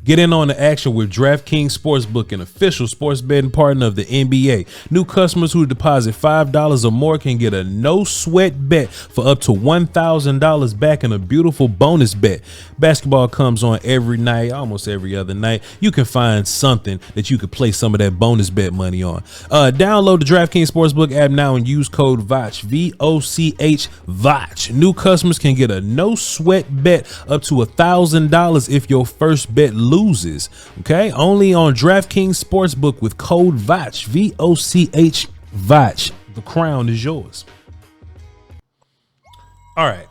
Get in on the action with DraftKings Sportsbook, an official sports betting partner of the NBA. New customers who deposit $5 or more can get a no-sweat bet for up to $1,000 back in a beautiful bonus bet. Basketball comes on every night, almost every other night. You can find something that you could play some of that bonus bet money on. Download the DraftKings Sportsbook app now and use code VOCH, V-O-C-H, VOCH. New customers can get a no-sweat bet up to $1,000 if your first bet loses. Okay, only on DraftKings Sportsbook with code VOCH, V-O-C-H, VOCH. The crown is yours. All right.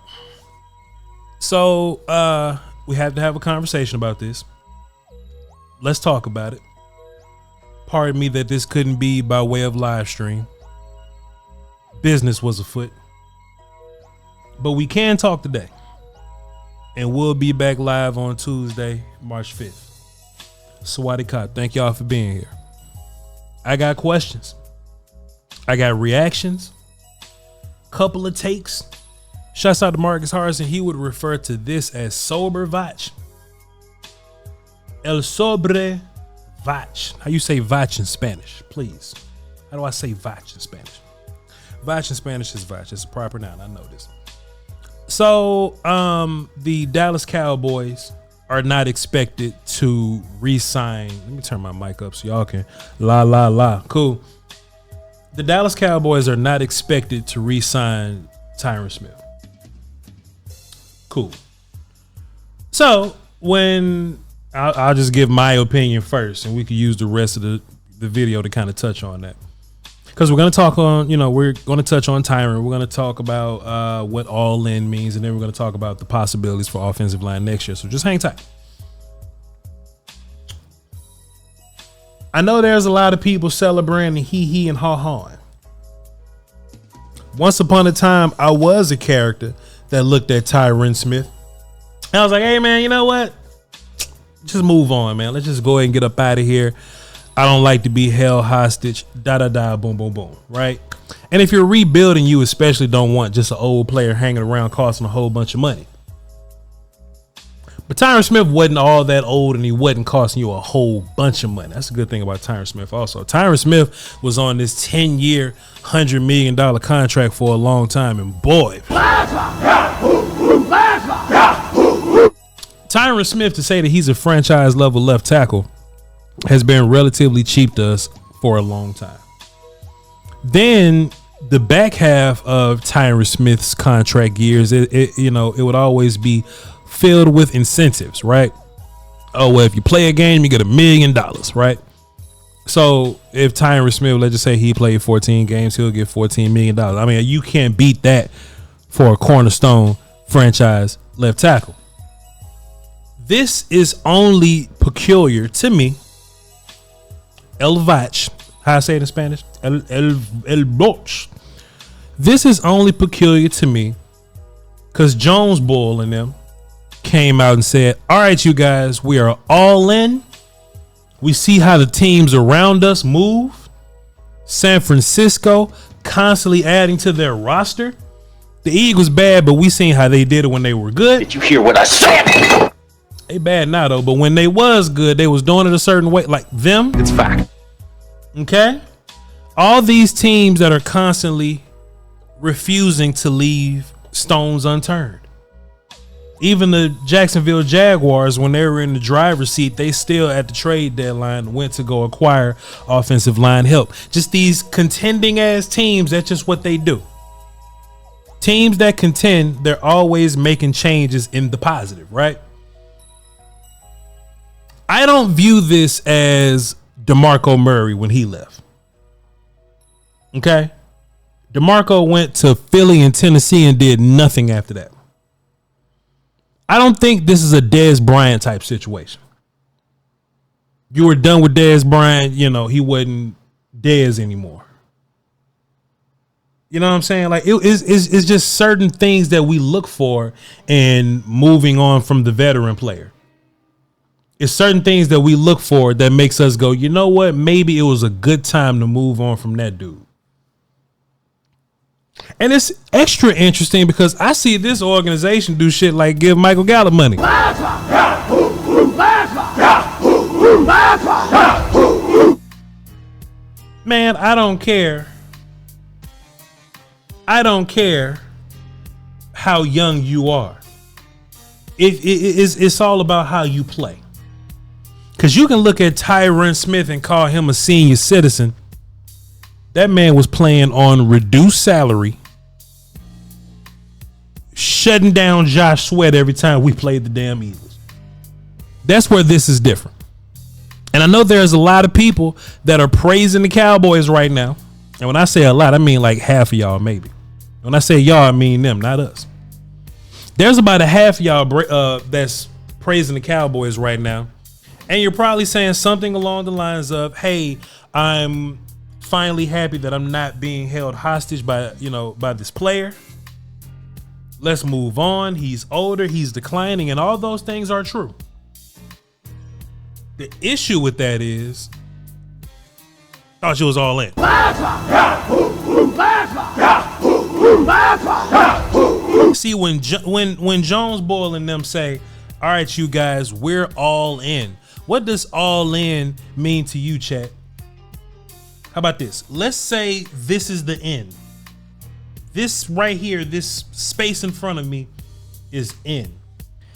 So we have to have a conversation about this. Let's talk about it. Pardon me that this couldn't be by way of live stream. Business was afoot. But we can talk today. And we'll be back live on Tuesday, March 5th. Swadikap, thank y'all for being here. I got questions. I got reactions. Couple of takes. Shouts out to Marcus Harrison. He would refer to this as sober Voch. El sobre Voch. How you say Voch in Spanish, please? How do I say Voch in Spanish? Voch in Spanish is Voch. It's a proper noun. I know this. So the Dallas Cowboys are not expected to re-sign. Let me turn my mic up so y'all can la. Cool. The Dallas Cowboys are not expected to re-sign Tyron Smith. Cool. So when I'll just give my opinion first, and we can use the rest of the video to kind of touch on that. Because we're going to talk on, we're going to touch on Tyron. We're going to talk about what all in means. And then we're going to talk about the possibilities for offensive line next year. So just hang tight. I know there's a lot of people celebrating he and ha. Once upon a time, I was a character that looked at Tyron Smith. And I was like, hey, man, you know what? Just move on, man. Let's just go ahead and get up out of here. I don't like to be held hostage, boom, right? And if you're rebuilding, you especially don't want just an old player hanging around costing a whole bunch of money. But Tyron Smith wasn't all that old, and he wasn't costing you a whole bunch of money. That's a good thing about Tyron Smith also. Tyron Smith was on this 10-year, $100 million contract for a long time, and boy. Tyron Smith, to say that he's a franchise-level left tackle, has been relatively cheap to us for a long time. Then the back half of Tyron Smith's contract years, it would always be filled with incentives, right? Oh, well, if you play a game, you get $1 million, right? So if Tyron Smith, let's just say he played 14 games, he'll get $14 million. I mean, you can't beat that for a cornerstone franchise left tackle. This is only peculiar to me. El Voch, how I say it in Spanish? El Voch. This is only peculiar to me because Jones Boyle and them came out and said, all right, you guys, we are all in. We see how the teams around us move. San Francisco constantly adding to their roster. The Eagles bad, but we seen how they did it when they were good. Did you hear what I said? They bad now though, but when they was good, they was doing it a certain way, like them. It's fact. Okay. All these teams that are constantly refusing to leave stones unturned. Even the Jacksonville Jaguars, when they were in the driver's seat, they still at the trade deadline went to go acquire offensive line help. Just these contending ass teams, that's just what they do. Teams that contend, they're always making changes in the positive, right? I don't view this as DeMarco Murray when he left. Okay? DeMarco went to Philly and Tennessee and did nothing after that. I don't think this is a Dez Bryant type situation. You were done with Dez Bryant, he wasn't Dez anymore. You know what I'm saying? Like it's just certain things that we look for in moving on from the veteran player. It's certain things that we look for that makes us go, you know what? Maybe it was a good time to move on from that dude. And it's extra interesting because I see this organization do shit like give Michael Gallup money. man, I don't care. I don't care how young you are. It's all about how you play. Because you can look at Tyron Smith and call him a senior citizen. That man was playing on reduced salary, shutting down Josh Sweat every time we played the damn Eagles. That's where this is different. And I know there's a lot of people that are praising the Cowboys right now. And when I say a lot, I mean like half of y'all maybe. When I say y'all, I mean them, not us. There's about a half of y'all that's praising the Cowboys right now. And you're probably saying something along the lines of, hey, I'm finally happy that I'm not being held hostage by this player. Let's move on. He's older, he's declining, and all those things are true. The issue with that is, thought you was all in. See, when Jones Boyle and them say, all right, you guys, we're all in. What does all in mean to you, chat? How about this? Let's say this is the end. This right here, this space in front of me is in.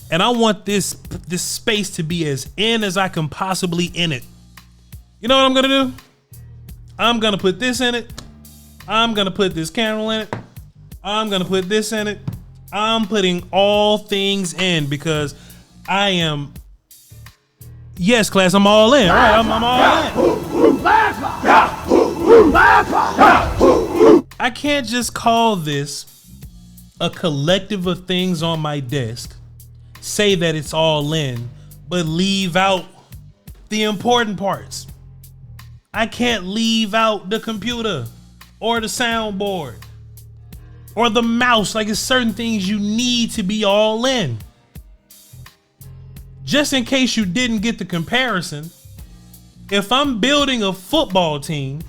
And I want this space to be as in as I can possibly in it. You know what I'm gonna do? I'm gonna put this in it. I'm gonna put this candle in it. I'm gonna put this in it. I'm putting all things in because I am. Yes, class, I'm all in. All right, I'm all in. I can't just call this a collective of things on my desk, say that it's all in, but leave out the important parts. I can't leave out the computer or the soundboard or the mouse. Like, it's certain things you need to be all in. Just in case you didn't get the comparison, if I'm building a football team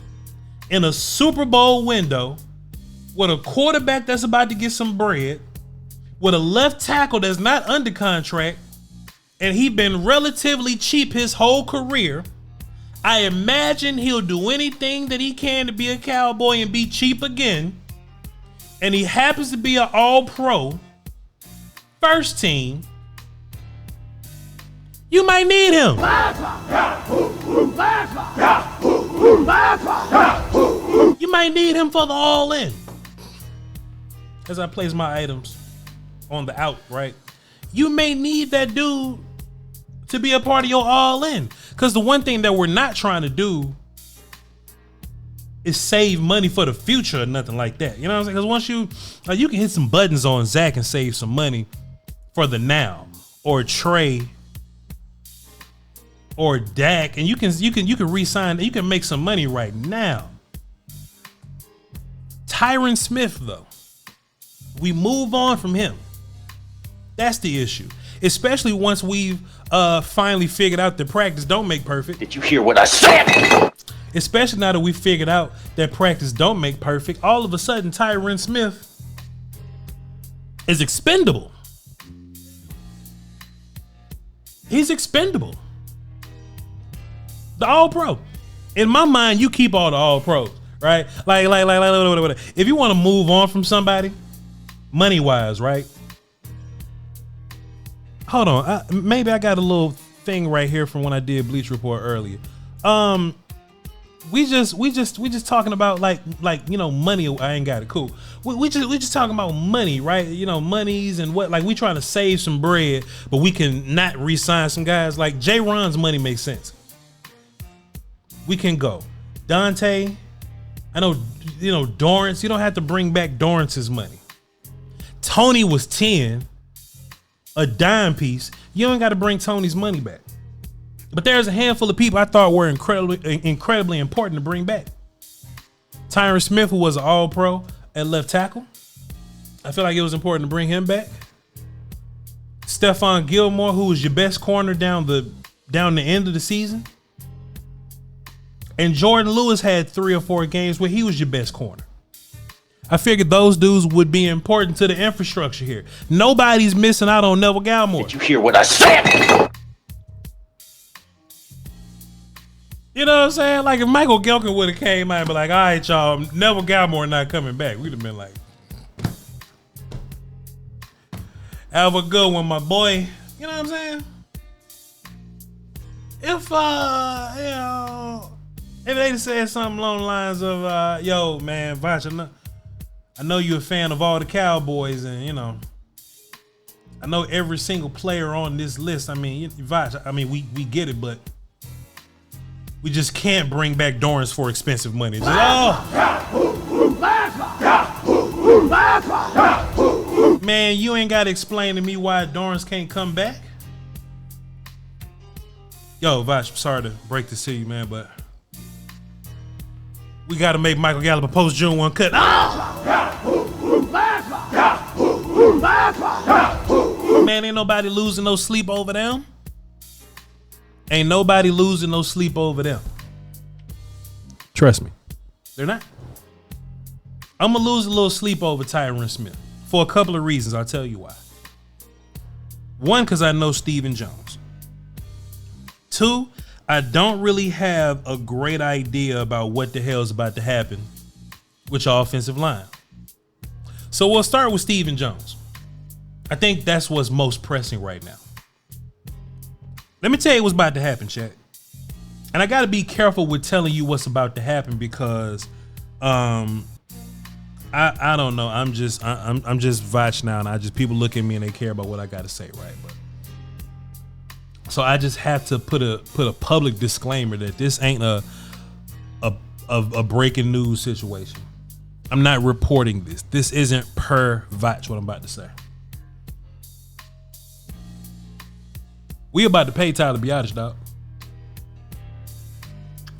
in a Super Bowl window with a quarterback that's about to get some bread, with a left tackle that's not under contract, and he's been relatively cheap his whole career, I imagine he'll do anything that he can to be a Cowboy and be cheap again, and he happens to be an all-pro first team, you might need him. You might need him for the all-in. As I place my items on the out, right? You may need that dude to be a part of your all-in. Because the one thing that we're not trying to do is save money for the future or nothing like that. You know what I'm saying? Because once you can hit some buttons on Zach and save some money for the now, or Trey, or Dak, and you can re-sign, you can make some money right now. Tyron Smith, though, we move on from him. That's the issue. Especially once we've finally figured out that practice don't make perfect. Did you hear what I said? Especially now that we figured out that practice don't make perfect, all of a sudden Tyron Smith is expendable. He's expendable. The all-pro. In my mind, you keep all the all-pros, right? Like, if you want to move on from somebody, money-wise, right? Hold on, maybe I got a little thing right here from when I did Bleach Report earlier. We just talking about like money. I ain't got it. Cool. We just talking about money, right? Monies and what, like, we trying to save some bread, but we can not re-sign some guys. Like J-Ron's money makes sense. We can go Dante. I know, Dorrance. You don't have to bring back Dorrance's money. Tony was 10, a dime piece. You don't got to bring Tony's money back. But there's a handful of people I thought were incredibly important to bring back. Tyron Smith, who was an all-pro at left tackle. I feel like it was important to bring him back. Stephon Gilmore, who was your best corner down the end of the season. And Jordan Lewis had 3 or 4 games where he was your best corner. I figured those dudes would be important to the infrastructure here. Nobody's missing out on Neville Gallimore. Did you hear what I said? You know what I'm saying? Like if Michael Gelkin would have came out and be like, all right, y'all, Neville Gallimore not coming back. We'd have been like, have a good one, my boy. You know what I'm saying? If if they said something along the lines of, yo, man, Voch, I know you're a fan of all the Cowboys, and you know, I know every single player on this list. I mean, Voch, I mean, we get it, but we just can't bring back Dorrance for expensive money. Just, man, you ain't got to explain to me why Dorrance can't come back. Yo, Voch, I'm sorry to break this to you, man, but we got to make Michael Gallup a post June 1 cut. Man, ain't nobody losing no sleep over them. Ain't nobody losing no sleep over them. Trust me, they're not. I'm going to lose a little sleep over Tyron Smith for a couple of reasons. I'll tell you why. One, because I know Stephen Jones. Two, I don't really have a great idea about what the hell is about to happen with your offensive line. So we'll start with Stephen Jones. I think that's what's most pressing right now. Let me tell you what's about to happen, chat. And I got to be careful with telling you what's about to happen because I don't know. I'm just Voch now, and people look at me and they care about what I got to say, right? But so I just have to put a public disclaimer that this ain't a breaking news situation. I'm not reporting this. This isn't per Voch what I'm about to say. We about to pay Tyler Biadasz, dog.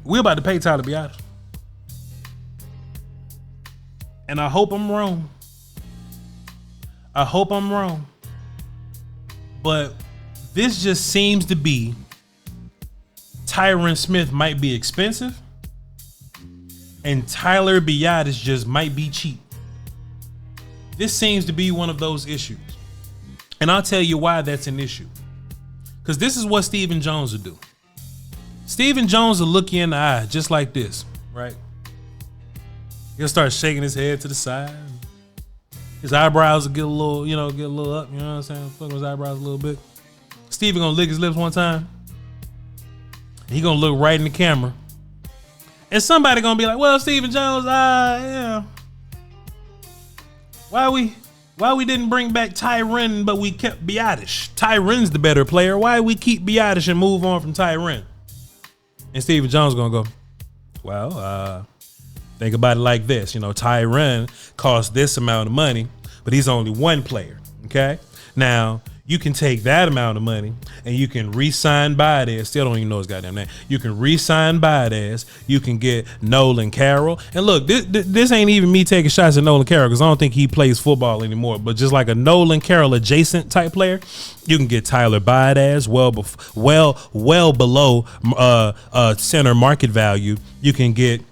We about to pay Tyler Biadasz. And I hope I'm wrong. I hope I'm wrong. But this just seems to be Tyron Smith might be expensive and Tyler Biadasz just might be cheap. This seems to be one of those issues. And I'll tell you why that's an issue. Because this is what Stephen Jones will do. Stephen Jones will look you in the eye just like this, right? He'll start shaking his head to the side. His eyebrows will get a little up, you know what I'm saying? Fucking his eyebrows a little bit. Stephen gonna lick his lips one time. He gonna look right in the camera. And somebody gonna be like, well, Stephen Jones, yeah. Why we didn't bring back Tyron, but we kept Biadasz? Tyron's the better player. Why we keep Biadasz and move on from Tyron? And Stephen Jones gonna go, well, think about it like this. You know, Tyron costs this amount of money, but he's only one player, okay? Now, you can take that amount of money and you can re-sign Biadasz. Still don't even know his goddamn name. You can re-sign Biadasz. You can get Nolan Carroll. And look, this ain't even me taking shots at Nolan Carroll because I don't think he plays football anymore. But just like a Nolan Carroll adjacent type player, you can get Tyler Biadasz well below center market value. You can get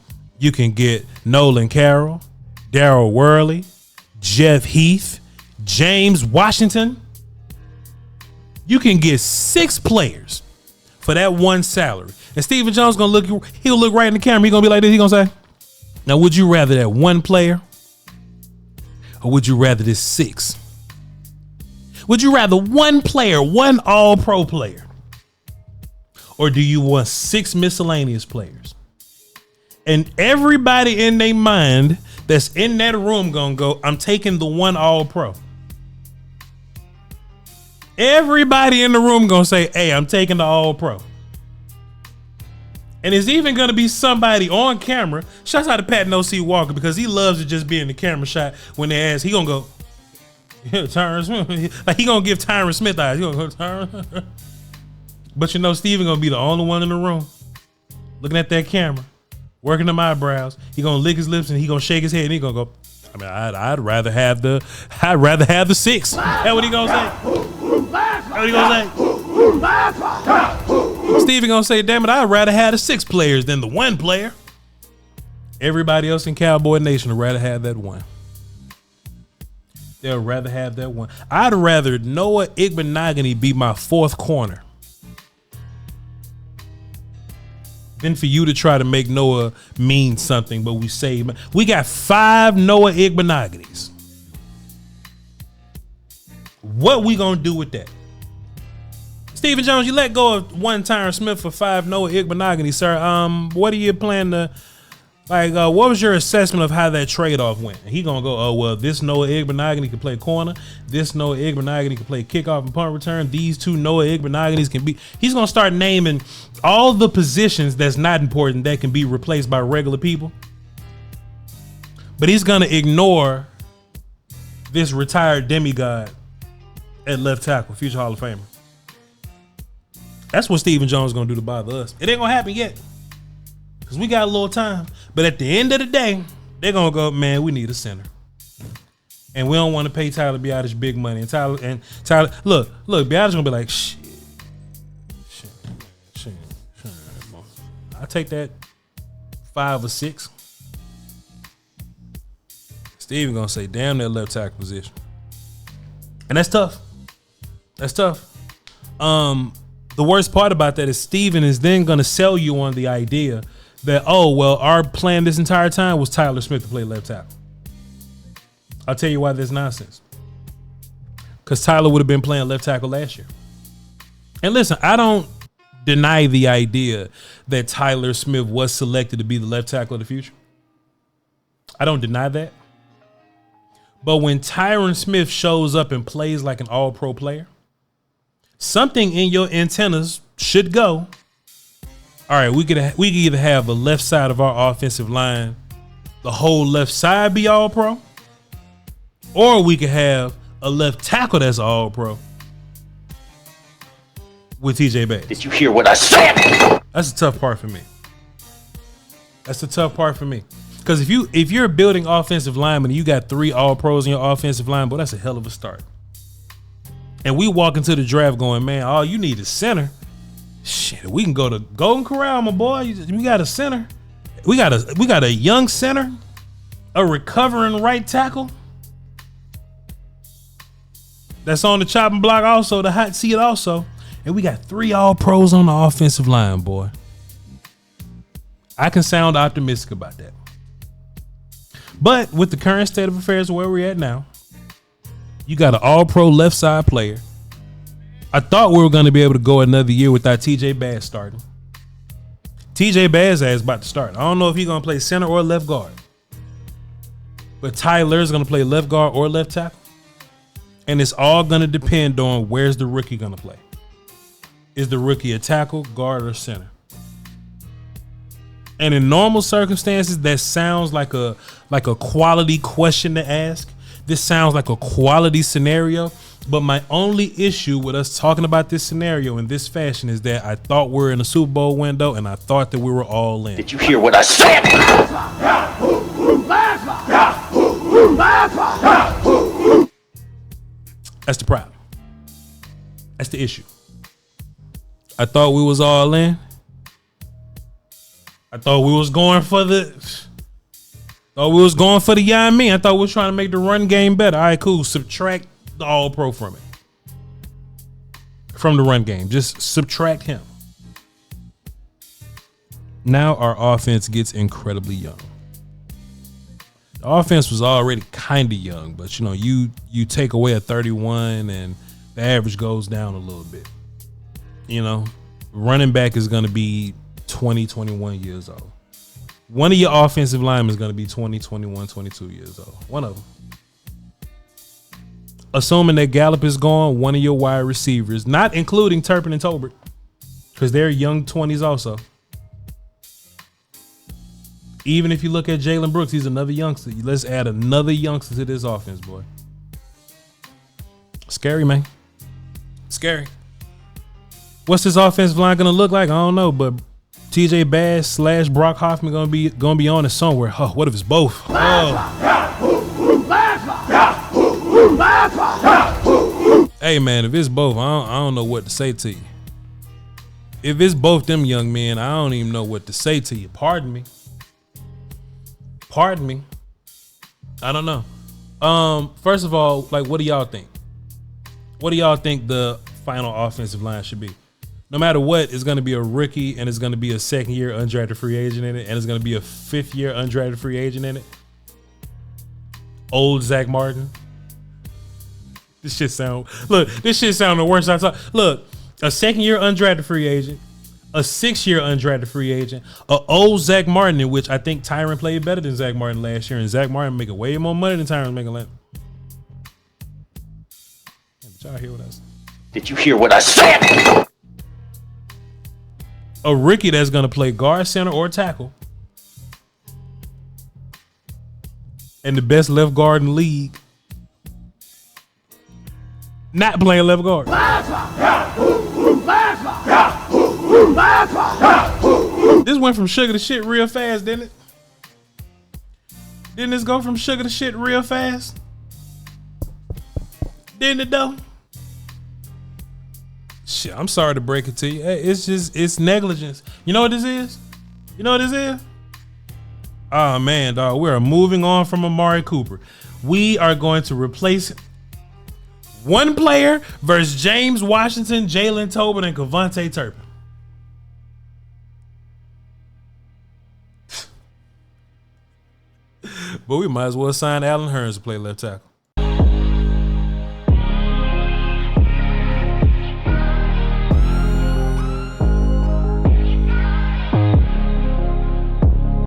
Nolan Carroll, Darryl Worley, Jeff Heath, James Washington. You can get 6 players for that one salary. And Stephen Jones he'll look right in the camera. He gonna be like this. He gonna say, now, would you rather that one player or would you rather this 6? Would you rather one player, one all-pro player? Or do you want 6 miscellaneous players? And everybody in their mind that's in that room gonna go, I'm taking the one all-pro. Everybody in the room gonna say, hey, I'm taking the all-pro. And it's even gonna be somebody on camera. Shouts out to Pat NOC Walker because he loves to just be in the camera shot when they ask. He gonna go, yeah, Tyron Smith. Like he gonna give Tyron Smith eyes. He gonna go, Tyron. But you know, Steven gonna be the only one in the room looking at that camera, working them eyebrows. He gonna lick his lips and he gonna shake his head and he gonna go, I mean, I'd rather have the 6. That's what he gonna say. That's what he gonna say. Stevie gonna say, damn it, I'd rather have the 6 players than the 1 player. Everybody else in Cowboy Nation would rather have that 1. They'll rather have that 1. I'd rather Noah Igbenogany be my 4th corner than for you to try to make Noah mean something, but we say we got 5 Noah Igbenogany's. What we gonna do with that? Stephen Jones, you let go of 1 Tyron Smith for 5 Noah Igbenogany, sir. What do you plan to what was your assessment of how that trade-off went? He gonna go, oh well, this Noah Igbenogany can play corner, this Noah Igbenogany can play kickoff and punt return, these 2 Noah Igbenogany's can be. He's gonna start naming all the positions that's not important that can be replaced by regular people. But he's gonna ignore this retired demigod at left tackle, future Hall of Famer. That's what Stephen Jones is gonna do to bother us. It ain't gonna happen yet, because we got a little time. But at the end of the day, they're gonna go, man, we need a center. And we don't want to pay Tyler Biadasz big money. And Tyler, look, Biadasz gonna be like, shit. I take that 5 or 6. Steven gonna say, damn that left tackle position. And that's tough. That's tough. The worst part about that is Steven is then gonna sell you on the idea that, oh, well, our plan this entire time was Tyler Smith to play left tackle. I'll tell you why that's nonsense. Because Tyler would have been playing left tackle last year. And listen, I don't deny the idea that Tyler Smith was selected to be the left tackle of the future. I don't deny that. But when Tyron Smith shows up and plays like an all-pro player, something in your antennas should go, all right, we could either have a left side of our offensive line, the whole left side be all pro, or we could have a left tackle that's all pro with TJ Bass. Did you hear what I said? That's the tough part for me. That's the tough part for me. Because if you're building offensive linemen and you got 3 all pros in your offensive line, boy, that's a hell of a start. And we walk into the draft going, man, all you need is center. Shit, we can go to Golden Corral, my boy. We got a center. We got a young center, a recovering right tackle that's on the chopping block also, the hot seat also. And we got 3 all pros on the offensive line, boy. I can sound optimistic about that. But with the current state of affairs where we're at now, you got an all pro left side player. I thought we were going to be able to go another year without TJ Bass starting. TJ Bass is about to start. I don't know if he's going to play center or left guard. But Tyler's going to play left guard or left tackle. And it's all going to depend on where's the rookie going to play. Is the rookie a tackle, guard, or center? And in normal circumstances, that sounds like a quality question to ask. This sounds like a quality scenario. But my only issue with us talking about this scenario in this fashion is that I thought we were in a Super Bowl window and I thought that we were all in. Did you hear what I said? That's the problem. That's the issue. I thought we was all in. I thought we was going for the yeah, me. I thought we was trying to make the run game better. All right, cool. Subtract the all pro from it. From the run game. Just subtract him. Now our offense gets incredibly young. The offense was already kind of young, but you take away a 31 and the average goes down a little bit. Running back is going to be 20, 21 years old. One of your offensive linemen is going to be 20, 21, 22 years old. One of them. Assuming that Gallup is gone, one of your wide receivers, not including Turpin and Tolbert, because they're young 20s also. Even if you look at Jalen Brooks, he's another youngster. Let's add another youngster to this offense, boy. Scary, man. Scary. What's this offensive line gonna look like? I don't know, but TJ Bass / Brock Hoffman gonna be on it somewhere. Oh, what if it's both? Hey man, if it's both, I don't know what to say to you. If it's both them young men, I don't even know what to say to you. Pardon me. I don't know. First of all, what do y'all think? What do y'all think the final offensive line should be? no matter what, it's going to be a rookie and it's going to be a second-year undrafted free agent in it, and it's going to be a fifth-year undrafted free agent in it. Old Zach Martin. This shit sound the worst I thought. Look, a second-year undrafted free agent, a 6-year undrafted free agent, a old Zach Martin, in which I think Tyron played better than Zach Martin last year, and Zach Martin making way more money than Tyron making last. Did y'all hear what I said? Did you hear what I said? A rookie that's going to play guard, center, or tackle, and the best left guard in the league not playing left guard. This went from sugar to shit real fast, didn't it? Didn't this go from sugar to shit real fast? Didn't it though? Shit, I'm sorry to break it to you. It's negligence. You know what this is? Oh man, dog. We are moving on from Amari Cooper. We are going to replace one player versus James Washington, Jalen Tobin, and Kevontae Turpin. But we might as well sign Allen Hurns to play left tackle.